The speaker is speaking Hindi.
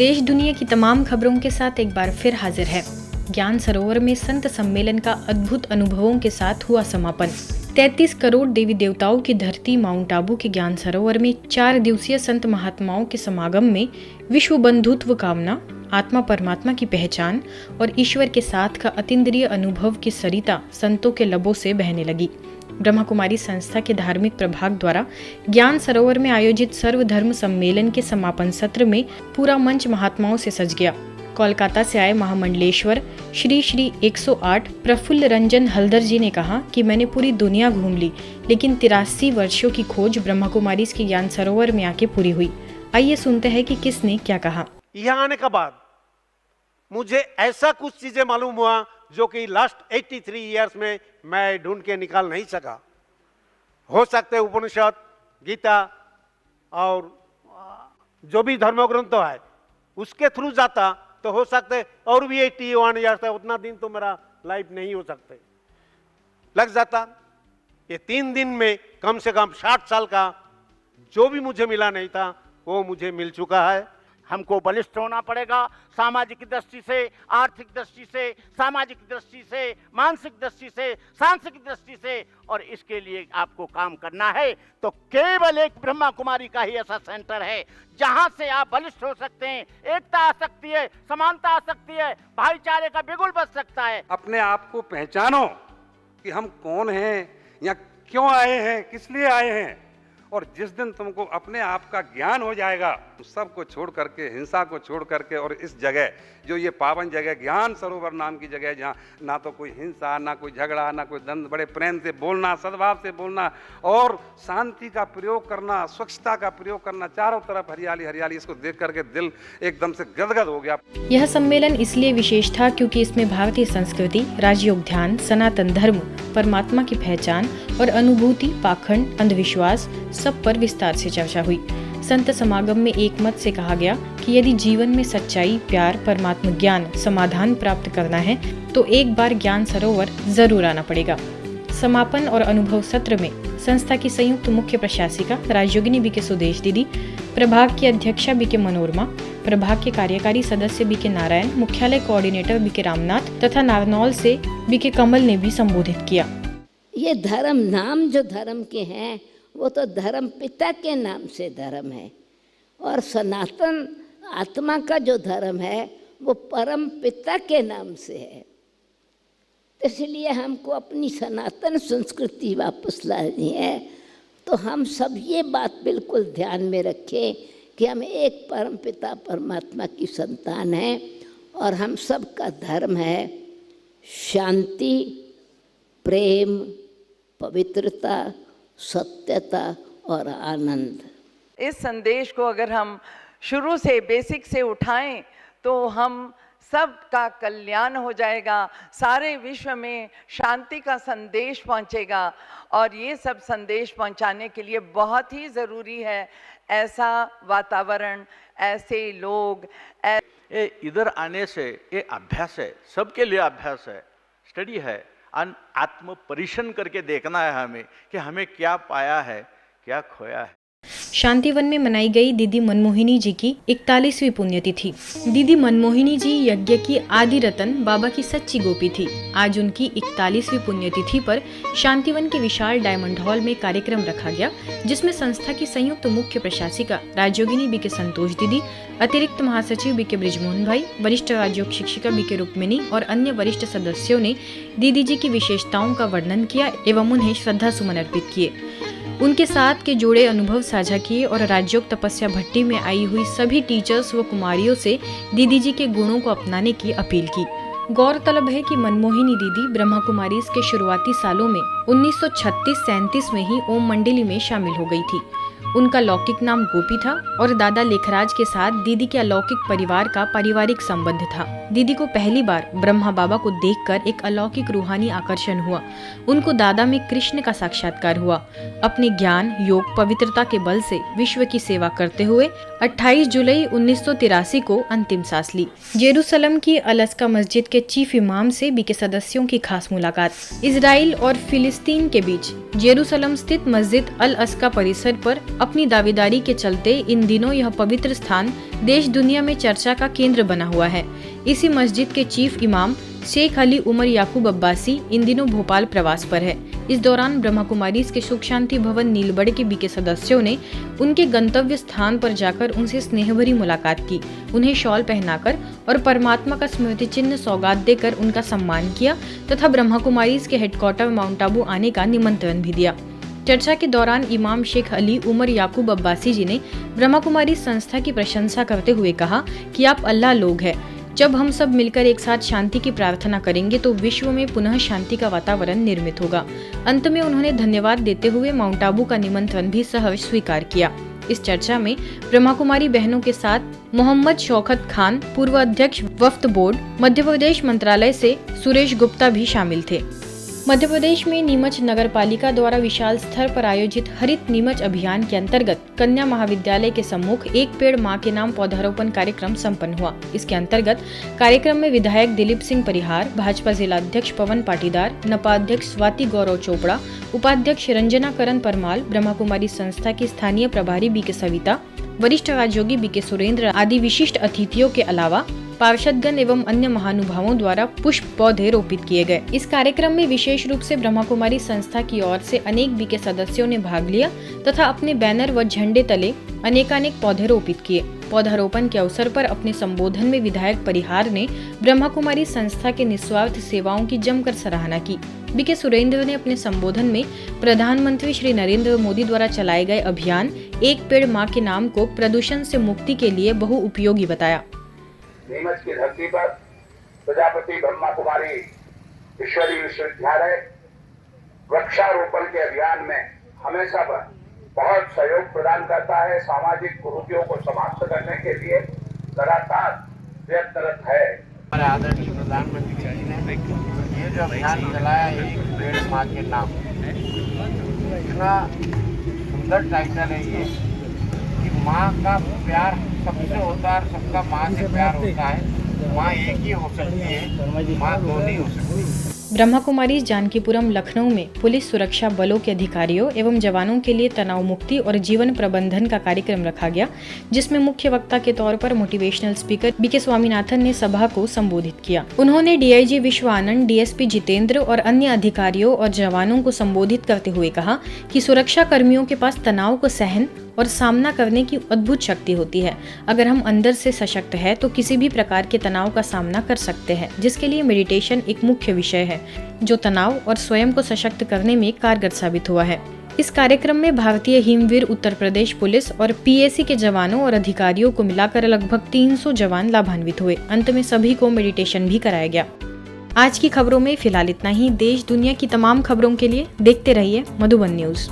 देश दुनिया की तमाम खबरों के साथ एक बार फिर हाजिर है। ज्ञान सरोवर में संत सम्मेलन का अद्भुत अनुभवों के साथ हुआ समापन। 33 करोड़ देवी देवताओं की धरती माउंट आबू के ज्ञान सरोवर में 4 दिवसीय संत महात्माओं के समागम में विश्व बंधुत्व कामना, आत्मा परमात्मा की पहचान और ईश्वर के साथ का अतीन्द्रिय अनुभव की सरिता संतों के लबों से बहने लगी। ब्रह्मा कुमारी संस्था के धार्मिक प्रभाग द्वारा ज्ञान सरोवर में आयोजित सर्वधर्म सम्मेलन के समापन सत्र में पूरा मंच महात्माओं से सज गया। कोलकाता से आए महामंडलेश्वर श्री श्री 108 प्रफुल्ल रंजन हल्दर जी ने कहा कि मैंने पूरी दुनिया घूम ली, लेकिन 83 वर्षों की खोज ब्रह्मा कुमारी के ज्ञान सरोवर में आके पूरी हुई। आइए सुनते हैं कि किसने क्या कहा। यहाँ आने के बाद मुझे ऐसा कुछ चीजें मालूम हुआ जो कि लास्ट 83 इयर्स में मैं ढूंढ के निकाल नहीं सका। हो सकते उपनिषद, गीता और जो भी धर्म ग्रंथ है उसके थ्रू जाता तो हो सकते और भी 81 इयर्स है, उतना दिन तो मेरा लाइफ नहीं हो सकते लग जाता। ये 3 दिन में कम से कम 60 साल का जो भी मुझे मिला नहीं था वो मुझे मिल चुका है। हमको बलिष्ठ होना पड़ेगा, सामाजिक दृष्टि से, आर्थिक दृष्टि से, सामाजिक दृष्टि से, मानसिक दृष्टि से, सांस्कृतिक दृष्टि से, और इसके लिए आपको काम करना है। तो केवल एक ब्रह्मा कुमारी का ही ऐसा सेंटर है जहां से आप बलिष्ठ हो सकते हैं, एकता आ सकती है, समानता आ सकती है, भाईचारे का बिगुल बच सकता है। अपने आप को पहचानो कि हम कौन हैं या क्यों आए हैं, किस लिए आए हैं। और जिस दिन तुमको अपने आप का ज्ञान हो जाएगा तो सबको छोड़ करके, हिंसा को छोड़ करके, और इस जगह जो ये पावन जगह ज्ञान सरोवर नाम की जगह जहाँ ना तो कोई हिंसा, ना कोई झगड़ा, ना कोई द्वंद्व, बड़े प्रेम से बोलना, सद्भाव से बोलना और शांति का प्रयोग करना, स्वच्छता का प्रयोग करना, चारों तरफ हरियाली हरियाली, इसको देख करके दिल एकदम से गदगद हो गया। यह सम्मेलन इसलिए विशेष था क्योंकि इसमें भारतीय संस्कृति, राजयोग ध्यान, सनातन धर्म, परमात्मा की पहचान और अनुभूति, पाखंड, अंधविश्वास सब पर विस्तार से चर्चा हुई। संत समागम में एक मत से कहा गया कि यदि जीवन में सच्चाई, प्यार, परमात्मा ज्ञान, समाधान प्राप्त करना है तो एक बार ज्ञान सरोवर जरूर आना पड़ेगा। समापन और अनुभव सत्र में संस्था की संयुक्त मुख्य प्रशासिका राजयोगिनी बीके सुदेश दीदी, प्रभाग की अध्यक्षा बीके मनोरमा, प्रभाग के कार्यकारी सदस्य बीके नारायण, मुख्यालय कोऑर्डिनेटर बीके रामनाथ तथा नारनौल से बीके कमल ने भी संबोधित किया। ये धर्म नाम जो धर्म के हैं वो तो धर्म पिता के नाम से धर्म है, और सनातन आत्मा का जो धर्म है वो परम पिता के नाम से है। इसलिए हमको अपनी सनातन संस्कृति वापस लानी है। तो हम सब ये बात बिल्कुल ध्यान में रखें कि हम एक परम पिता परमात्मा की संतान हैं और हम सब का धर्म है शांति, प्रेम, पवित्रता, सत्यता और आनंद। इस संदेश को अगर हम शुरू से बेसिक से उठाएं तो हम सब का कल्याण हो जाएगा, सारे विश्व में शांति का संदेश पहुंचेगा। और ये सब संदेश पहुंचाने के लिए बहुत ही ज़रूरी है ऐसा वातावरण, ऐसे लोग। इधर आने से ये अभ्यास है, सबके लिए अभ्यास है, स्टडी है, आत्म परीक्षण करके देखना है हमें कि हमें क्या पाया है, क्या खोया है। शांतिवन में मनाई गई दीदी मनमोहिनी जी की 41वीं पुण्यतिथि। दीदी मनमोहिनी जी यज्ञ की आदि रतन, बाबा की सच्ची गोपी थी। आज उनकी 41वीं पुण्यतिथि पर शांतिवन के विशाल डायमंड हॉल में कार्यक्रम रखा गया, जिसमें संस्था की संयुक्त मुख्य प्रशासिका राजयोगिनी बीके संतोष दीदी, अतिरिक्त महासचिव बीके ब्रिजमोहन भाई, वरिष्ठ राजयोग शिक्षिका बीके रुक्मिणी और अन्य वरिष्ठ सदस्यों ने दीदी जी की विशेषताओं का वर्णन किया एवं उन्हें श्रद्धा सुमन अर्पित किए। उनके साथ के जुड़े अनुभव साझा किए और राजयोग तपस्या भट्टी में आई हुई सभी टीचर्स व कुमारियों से दीदी जी के गुणों को अपनाने की अपील की। गौरतलब है कि मनमोहिनी दीदी ब्रह्मा कुमारीज के शुरुआती सालों में 1936-37 में ही ओम मंडली में शामिल हो गई थी। उनका लौकिक नाम गोपी था और दादा लेखराज के साथ दीदी के अलौकिक परिवार का पारिवारिक संबंध था। दीदी को पहली बार ब्रह्मा बाबा को देखकर एक अलौकिक रूहानी आकर्षण हुआ। उनको दादा में कृष्ण का साक्षात्कार हुआ। अपने ज्ञान, योग, पवित्रता के बल से विश्व की सेवा करते हुए 28 जुलाई 1983 को अंतिम सांस ली। जेरूसलम की अल-अक्सा मस्जिद के चीफ इमाम से बीके सदस्यों की खास मुलाकात। इजराइल और फिलिस्तीन के बीच जेरूसलम स्थित मस्जिद अल-अक्सा परिसर पर अपनी दावेदारी के चलते इन दिनों यह पवित्र स्थान देश दुनिया में चर्चा का केंद्र बना हुआ है। इसी मस्जिद के चीफ इमाम शेख अली उमर याकूब अब्बासी इन दिनों भोपाल प्रवास पर है। इस दौरान ब्रह्मा कुमारीज के सुख शांति भवन नीलबड़ के बीके सदस्यों ने उनके गंतव्य स्थान पर जाकर उनसे स्नेहभरी मुलाकात की, उन्हें शॉल पहनाकर और परमात्मा का स्मृति चिन्ह सौगात देकर उनका सम्मान किया तथा ब्रह्मा कुमारीज के हेडक्वार्टर माउंट आबू आने का निमंत्रण भी दिया। चर्चा के दौरान इमाम शेख अली उमर याकूब अब्बासी जी ने ब्रह्मा कुमारी संस्था की प्रशंसा करते हुए कहा कि आप अल्लाह लोग हैं। जब हम सब मिलकर एक साथ शांति की प्रार्थना करेंगे तो विश्व में पुनः शांति का वातावरण निर्मित होगा। अंत में उन्होंने धन्यवाद देते हुए माउंट आबू का निमंत्रण भी सहर्ष स्वीकार किया। इस चर्चा में ब्रह्मा कुमारी बहनों के साथ मोहम्मद शौकत खान, पूर्व अध्यक्ष वफ्द बोर्ड, मध्य प्रदेश मंत्रालय से सुरेश गुप्ता भी शामिल थे। मध्य प्रदेश में नीमच नगर पालिका द्वारा विशाल स्तर पर आयोजित हरित नीमच अभियान के अंतर्गत कन्या महाविद्यालय के सम्मुख एक पेड़ मां के नाम पौधारोपण कार्यक्रम संपन्न हुआ। इसके अंतर्गत कार्यक्रम में विधायक दिलीप सिंह परिहार, भाजपा जिला अध्यक्ष पवन पाटीदार, नपा अध्यक्ष स्वाति गौरव चोपड़ा, उपाध्यक्ष रंजना करण परमाल, ब्रह्मा कुमारी संस्था की स्थानीय प्रभारी बीके सविता, वरिष्ठ राजयोगी बीके सुरेंद्र आदि विशिष्ट अतिथियों के अलावा पार्षदगण एवं अन्य महानुभावों द्वारा पुष्प पौधे रोपित किए गए। इस कार्यक्रम में विशेष रूप से ब्रह्मा कुमारी संस्था की ओर से अनेक बीके सदस्यों ने भाग लिया तथा अपने बैनर व झंडे तले अनेकानेक पौधे रोपित किए। पौधारोपण के अवसर पर अपने संबोधन में विधायक परिहार ने ब्रह्मा कुमारी संस्था के निस्वार्थ सेवाओं की जमकर सराहना की। बीके सुरेंद्र ने अपने संबोधन में प्रधानमंत्री श्री नरेंद्र मोदी द्वारा चलाए गए अभियान एक पेड़ मां के नाम को प्रदूषण से मुक्ति के लिए बहुउपयोगी बताया। नीमच की धरती पर प्रजापति ब्रह्मा कुमारी ईश्वरीय विश्वविद्यालय वृक्षारोपण के अभियान में हमेशा बहुत सहयोग प्रदान करता है। सामाजिक कुरीतियों को समाप्त करने के लिए लगातार प्रयत्नरत है। हमारे आदरणीय प्रधानमंत्री जी ने ये जो अभियान चलाया एक पेड़ मां के नाम, इतना सुंदर टाइटल है ये कि माँ का प्यार सबसे होता है, सबका माँ से प्यार होता है। माँ एक ही हो सकती है, माँ दो नहीं हो सकती। ब्रह्मा कुमारी जानकीपुरम लखनऊ में पुलिस सुरक्षा बलों के अधिकारियों एवं जवानों के लिए तनाव मुक्ति और जीवन प्रबंधन का कार्यक्रम रखा गया, जिसमें मुख्य वक्ता के तौर पर मोटिवेशनल स्पीकर बीके स्वामीनाथन ने सभा को संबोधित किया। उन्होंने डीआईजी विश्व आनंद, डीएसपी जितेंद्र और अन्य अधिकारियों और जवानों को संबोधित करते हुए कहा कि सुरक्षा कर्मियों के पास तनाव को सहन और सामना करने की अद्भुत शक्ति होती है। अगर हम अंदर से सशक्त है तो किसी भी प्रकार के तनाव का सामना कर सकते हैं, जिसके लिए मेडिटेशन एक मुख्य विषय है, जो तनाव और स्वयं को सशक्त करने में कारगर साबित हुआ है। इस कार्यक्रम में भारतीय हिमवीर उत्तर प्रदेश पुलिस और पीएसी के जवानों और अधिकारियों को मिलाकर लगभग 300 जवान लाभान्वित हुए। अंत में सभी को मेडिटेशन भी कराया गया। आज की खबरों में फिलहाल इतना ही। देश दुनिया की तमाम खबरों के लिए देखते रहिए मधुबन न्यूज।